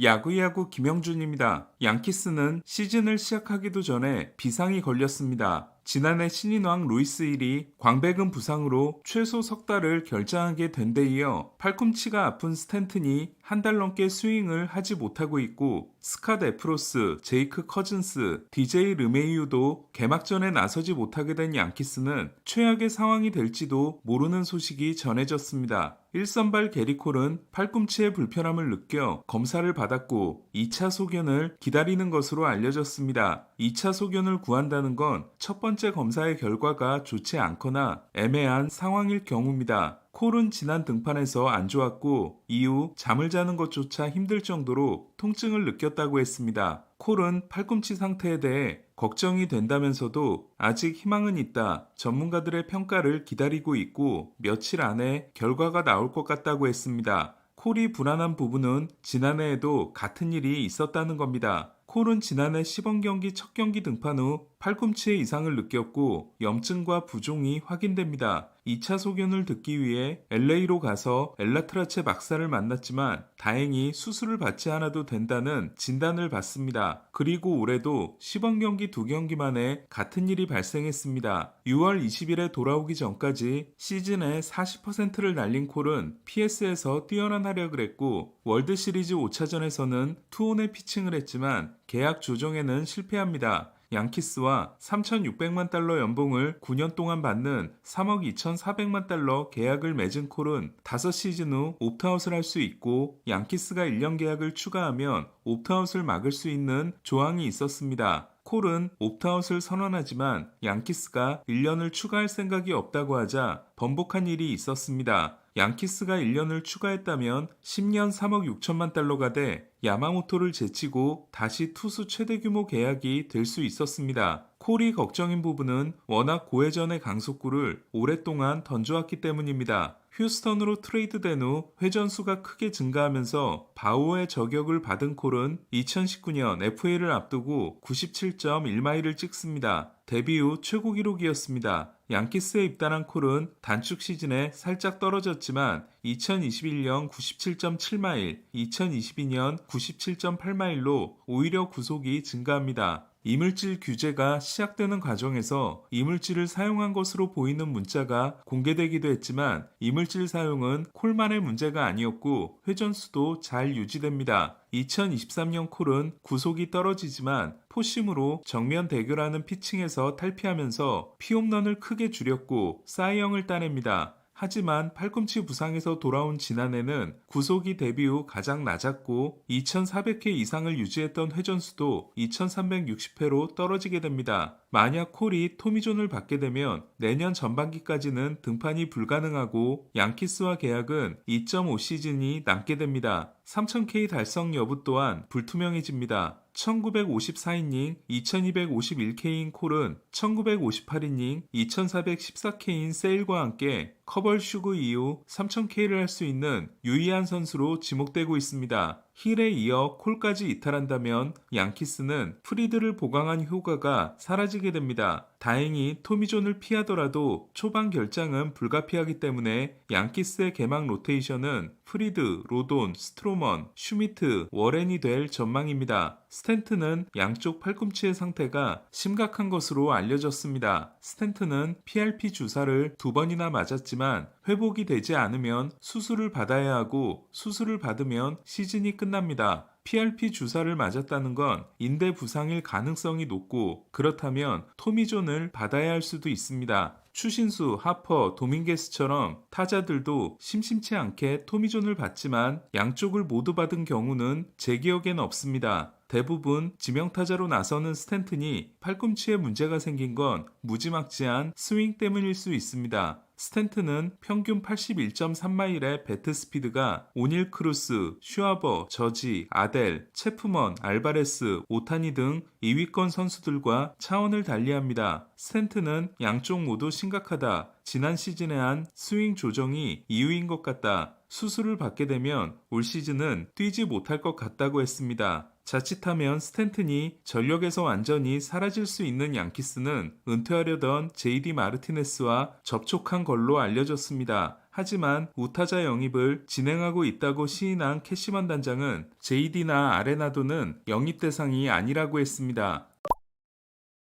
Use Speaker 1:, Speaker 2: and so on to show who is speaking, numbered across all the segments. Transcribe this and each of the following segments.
Speaker 1: 야구야구 김영준입니다. 양키스는 시즌을 시작하기도 전에 비상이 걸렸습니다. 지난해 신인왕 루이스 일이 광배근 부상으로 최소 석 달을 결장하게 된 데 이어 팔꿈치가 아픈 스탠튼이 한 달 넘게 스윙을 하지 못하고 있고 스캇 에프로스, 제이크 커즌스, DJ 르메이유도 개막전에 나서지 못하게 된 양키스는 최악의 상황이 될지도 모르는 소식이 전해졌습니다. 1선발 게리 콜은 팔꿈치의 불편함을 느껴 검사를 받았고 2차 소견을 기다리는 것으로 알려졌습니다. 2차 소견을 구한다는 건 첫 번째 검사의 결과가 좋지 않거나 애매한 상황일 경우입니다. 콜은 지난 등판에서 안 좋았고 이후 잠을 자는 것조차 힘들 정도로 통증을 느꼈다고 했습니다. 콜은 팔꿈치 상태에 대해 걱정이 된다면서도 아직 희망은 있다. 전문가들의 평가를 기다리고 있고 며칠 안에 결과가 나올 것 같다고 했습니다. 콜이 불안한 부분은 지난해에도 같은 일이 있었다는 겁니다. 콜은 지난해 시범 경기 첫 경기 등판 후 팔꿈치에 이상을 느꼈고 염증과 부종이 확인됩니다. 2차 소견을 듣기 위해 LA로 가서 엘라트라체 박사를 만났지만 다행히 수술을 받지 않아도 된다는 진단을 받습니다. 그리고 올해도 시범 경기 2경기 만에 같은 일이 발생했습니다. 6월 20일에 돌아오기 전까지 시즌의 40%를 날린 콜은 PS에서 뛰어난 활약을 했고 월드시리즈 5차전에서는 투혼의 피칭을 했지만 계약 조정에는 실패합니다. 양키스와 3,600만 달러 연봉을 9년 동안 받는 3억 2,400만 달러 계약을 맺은 콜은 5시즌 후 옵트아웃을 할 수 있고 양키스가 1년 계약을 추가하면 옵트아웃을 막을 수 있는 조항이 있었습니다. 콜은 옵트아웃을 선언하지만 양키스가 1년을 추가할 생각이 없다고 하자 번복한 일이 있었습니다. 양키스가 1년을 추가했다면 10년 3억 6천만 달러가 돼 야마모토를 제치고 다시 투수 최대 규모 계약이 될 수 있었습니다. 콜이 걱정인 부분은 워낙 고회전의 강속구를 오랫동안 던져왔기 때문입니다. 휴스턴으로 트레이드된 후 회전수가 크게 증가하면서 바우어의 저격을 받은 콜은 2019년 FA를 앞두고 97.1마일을 찍습니다. 데뷔 후 최고 기록이었습니다. 양키스에 입단한 콜은 단축 시즌에 살짝 떨어졌지만 2021년 97.7마일, 2022년 97.8마일로 오히려 구속이 증가합니다. 이물질 규제가 시작되는 과정에서 이물질을 사용한 것으로 보이는 문자가 공개되기도 했지만 이물질 사용은 콜만의 문제가 아니었고 회전수도 잘 유지됩니다. 2023년 콜은 구속이 떨어지지만 포심으로 정면 대결하는 피칭에서 탈피하면서 피홈런을 크게 줄였고 사이영을 따냅니다. 하지만 팔꿈치 부상에서 돌아온 지난해는 구속이 데뷔 후 가장 낮았고 2,400회 이상을 유지했던 회전수도 2,360회로 떨어지게 됩니다. 만약 콜이 토미존을 받게 되면 내년 전반기까지는 등판이 불가능하고 양키스와 계약은 2.5시즌이 남게 됩니다. 3,000K 달성 여부 또한 불투명해집니다. 1954이닝 2251K인 콜은 1958이닝 2414K인 세일과 함께 커벌 슈그 이후 3000K를 할 수 있는 유의한 선수로 지목되고 있습니다. 힐에 이어 콜까지 이탈한다면 양키스는 프리드를 보강한 효과가 사라지게 됩니다. 다행히 토미존을 피하더라도 초반 결장은 불가피하기 때문에 양키스의 개막 로테이션은 프리드, 로돈, 스트로먼, 슈미트, 워렌이 될 전망입니다. 스탠튼은 양쪽 팔꿈치의 상태가 심각한 것으로 알려졌습니다. 스탠튼은 PRP 주사를 2번이나 맞았지만 회복이 되지 않으면 수술을 받아야 하고 수술을 받으면 시즌이 끝납니다. PRP 주사를 맞았다는 건 인대 부상일 가능성이 높고 그렇다면 토미존을 받아야 할 수도 있습니다. 추신수, 하퍼, 도밍게스처럼 타자들도 심심치 않게 토미존을 받지만 양쪽을 모두 받은 경우는 제 기억엔 없습니다. 대부분 지명타자로 나서는 스탠튼이 팔꿈치에 문제가 생긴 건 무지막지한 스윙 때문일 수 있습니다. 스탠튼은 평균 81.3마일의 배트 스피드가 오닐 크루스, 슈아버, 저지, 아델, 체프먼, 알바레스, 오타니 등 2위권 선수들과 차원을 달리합니다. 스탠튼은 양쪽 모두 심각하다. 지난 시즌에 한 스윙 조정이 이유인 것 같다. 수술을 받게 되면 올 시즌은 뛰지 못할 것 같다고 했습니다. 자칫하면 스탠튼이 전력에서 완전히 사라질 수 있는 양키스는 은퇴하려던 JD 마르티네스와 접촉한 걸로 알려졌습니다. 하지만 우타자 영입을 진행하고 있다고 시인한 캐시먼 단장은 JD나 아레나도는 영입 대상이 아니라고 했습니다.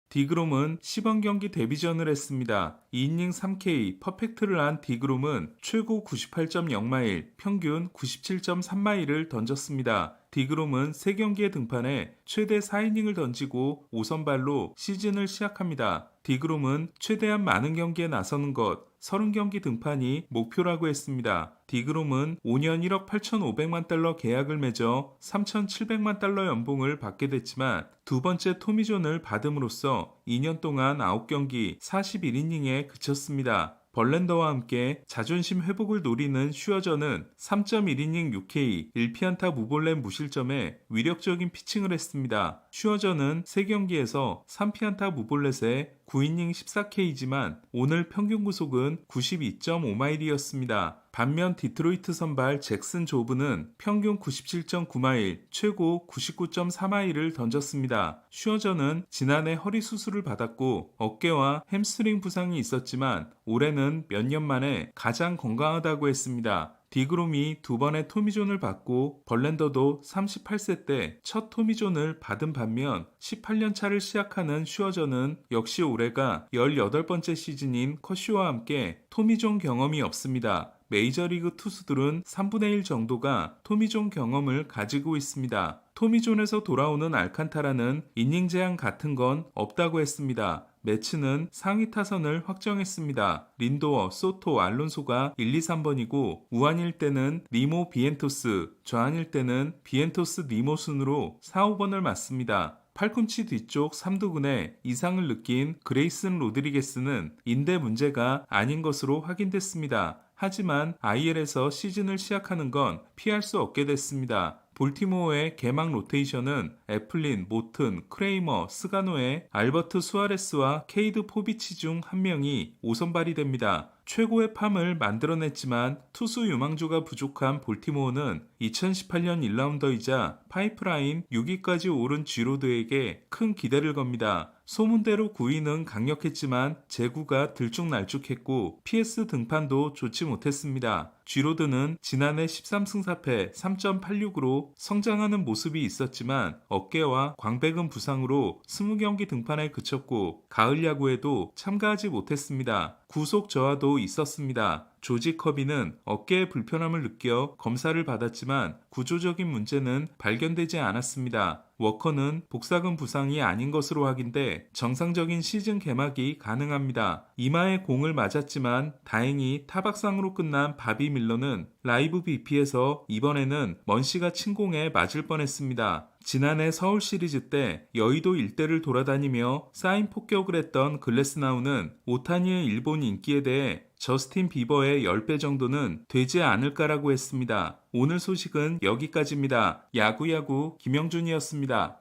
Speaker 1: 디그롬은 시범 경기 데뷔전을 했습니다. 2이닝 3K 퍼펙트를 한 디그롬은 최고 98.0마일, 평균 97.3마일을 던졌습니다. 디그롬은 3경기에 등판해 최대 4이닝을 던지고 5선발로 시즌을 시작합니다. 디그롬은 최대한 많은 경기에 나서는 것, 30경기 등판이 목표라고 했습니다. 디그롬은 5년 1억 8,500만 달러 계약을 맺어 3,700만 달러 연봉을 받게 됐지만 두 번째 토미존을 받음으로써 2년 동안 9경기 41이닝에 그쳤습니다. 벌랜더와 함께 자존심 회복을 노리는 슈어저는 3.1이닝 6K 1피안타 무볼넷 무실점에 위력적인 피칭을 했습니다. 슈어저는 3경기에서 3피안타 무볼넷에 9이닝 14K지만 오늘 평균 구속은 92.5마일이었습니다. 반면 디트로이트 선발 잭슨 조브는 평균 97.9마일, 최고 99.4마일을 던졌습니다. 슈어저는 지난해 허리 수술을 받았고 어깨와 햄스트링 부상이 있었지만 올해는 몇 년 만에 가장 건강하다고 했습니다. 디그롬이 두 번의 토미존을 받고 벌랜더도 38세 때 첫 토미존을 받은 반면 18년 차를 시작하는 슈어저는 역시 올해가 18번째 시즌인 커쇼와 함께 토미존 경험이 없습니다. 메이저리그 투수들은 3분의 1 정도가 토미존 경험을 가지고 있습니다. 토미존에서 돌아오는 알칸타라는 이닝 제한 같은 건 없다고 했습니다. 매츠는 상위 타선을 확정했습니다. 린도어, 소토, 알론소가 1, 2, 3번이고 우한일 때는 니모 비엔토스, 좌한일 때는 비엔토스 니모 순으로 4, 5번을 맡습니다. 팔꿈치 뒤쪽 삼두근에 이상을 느낀 그레이슨 로드리게스는 인대 문제가 아닌 것으로 확인됐습니다. 하지만 IL에서 시즌을 시작하는 건 피할 수 없게 됐습니다. 볼티모어의 개막 로테이션은 애플린, 모튼, 크레이머, 스가노의 알버트 수아레스와 케이드 포비치 중 한 명이 5선발이 됩니다. 최고의 팜을 만들어냈지만 투수 유망주가 부족한 볼티모어는 2018년 1라운더이자 파이프라인 6위까지 오른 쥐로드에게 큰 기대를 겁니다. 소문대로 9위는 강력했지만 제구가 들쭉날쭉했고 PS 등판도 좋지 못했습니다. 쥐로드는 지난해 13승 4패 3.86으로 성장하는 모습이 있었지만 어깨와 광배근 부상으로 20경기 등판에 그쳤고 가을 야구에도 참가하지 못했습니다. 구속 저하도 있었습니다. 조지 커비는 어깨에 불편함을 느껴 검사를 받았지만 구조적인 문제는 발견되지 않았습니다. 워커는 복사근 부상이 아닌 것으로 확인돼 정상적인 시즌 개막이 가능합니다. 이마에 공을 맞았지만 다행히 타박상으로 끝난 바비 밀러는 라이브 BP에서 이번에는 먼시가 침공에 맞을 뻔했습니다. 지난해 서울 시리즈 때 여의도 일대를 돌아다니며 사인 폭격을 했던 글래스나우는 오타니의 일본 인기에 대해 저스틴 비버의 10배 정도는 되지 않을까라고 했습니다. 오늘 소식은 여기까지입니다. 야구야구 김영준이었습니다.